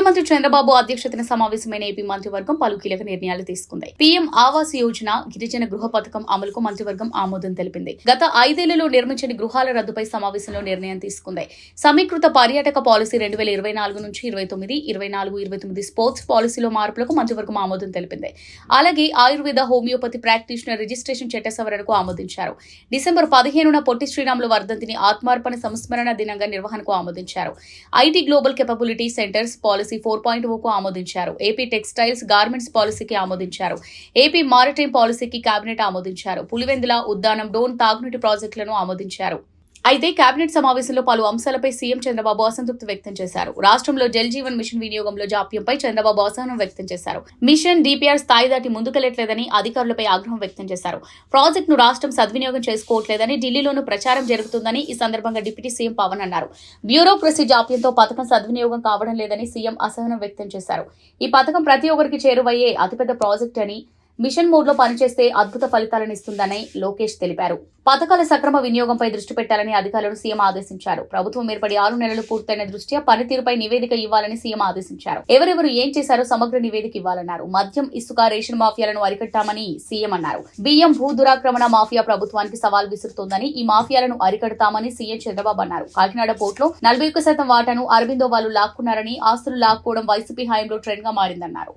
ముఖ్యమంత్రి చంద్రబాబు అధ్యక్షతన సమావేశమైన ఏపీ మంత్రివర్గం పలు కీలక నిర్ణయాలు తీసుకుంది. పీఎం ఆవాస్ యోజన గిరిజన గృహ పథకం అమలుకు మంత్రివర్గం ఆమోదం తెలిపింది. గత 5 ఏళ్లలో నిర్మించని గృహాల రద్దుపై సమావేశంలో నిర్ణయం తీసుకుంది. సమీకృత పర్యాటక పాలసీ 2024 నుంచి 29, 24, 29 స్పోర్ట్స్ పాలసీలో మార్పులకు మంత్రివర్గం ఆమోదం తెలిపింది. అలాగే ఆయుర్వేద హోమియోపతి ప్రాక్టీషనర్ రిజిస్ట్రేషన్ చట్ట సవరణకు ఆమోదించారు. డిసెంబర్ 15న పొట్టి శ్రీరాములు వర్ధంతిని ఆత్మార్పణ సంస్మరణ దినంగా నిర్వహణకు ఆమోదించారు. IT global capability centres policy 4.0కు ఆమోదించారు. ఏపీ టెక్స్టైల్స్ గార్మెంట్స్ పాలసీకి ఆమోదించారు. ఏపీ మారిటైమ్ పాలసీకి కేబినెట్ ఆమోదించారు. పులివెందుల, ఉద్దానం, డోన్ తాగునీటి ప్రాజెక్టులను ఆమోదించారు. అయితే కేబినెట్ సమావేశంలో పలు అంశాలపై సీఎం చంద్రబాబు అసంతృప్తి వ్యక్తం చేశారు. రాష్ట్రంలో జల్ జీవన్ మిషన్ వినియోగంలో జాప్యంపై చంద్రబాబు అసహనం వ్యక్తం చేశారు. మిషన్ డిపిఆర్ స్థాయి దాటి ముందుకెళ్లట్లేదని అధికారులపై ఆగ్రహం వ్యక్తం చేశారు. ప్రాజెక్టును రాష్ట్రం సద్వినియోగం చేసుకోవట్లేదని ఢిల్లీలోనూ ప్రచారం జరుగుతుందని ఈ సందర్భంగా డిప్యూటీ సీఎం పవన్ అన్నారు. బ్యూరోక్రసీ జాప్యంతో పథకం సద్వినియోగం కావడం లేదని సీఎం అసహనం వ్యక్తం చేశారు. ఈ పథకం ప్రతి ఒక్కరికి చేరువయ్యే అతిపెద్ద ప్రాజెక్ట్ అని, మిషన్ మోడ్ లో పనిచేస్తే అద్భుత ఫలితాలను ఇస్తుందని లోకేష్ తెలిపారు. పథకాల సక్రమ వినియోగంపై దృష్టి పెట్టాలని అధికారులను సీఎం ఆదేశించారు. ప్రభుత్వం ఏర్పడి 6 నెలలు పూర్తయిన దృష్ట్యా పనితీరుపై నివేదిక ఇవ్వాలని సీఎం ఆదేశించారు. ఎవరెవరు ఏం చేశారో సమగ్ర నివేదిక ఇవ్వాలన్నారు. మద్యం, ఇసుక, రేషన్ మాఫియాలను అరికట్టామని సీఎం అన్నారు. బియ్యం భూ దురాక్రమణ మాఫియా ప్రభుత్వానికి సవాల్ విసురుతోందని, ఈ మాఫియాలను అరికడతామని సీఎం చంద్రబాబు అన్నారు. కాకినాడ పోర్టులో 41% వాటాను అరబిందో వాళ్ళు లాక్కున్నారని, ఆస్తులు లాక్కోవడం వైసీపీ హయాంలో ట్రెండ్ గా మారిందన్నారు.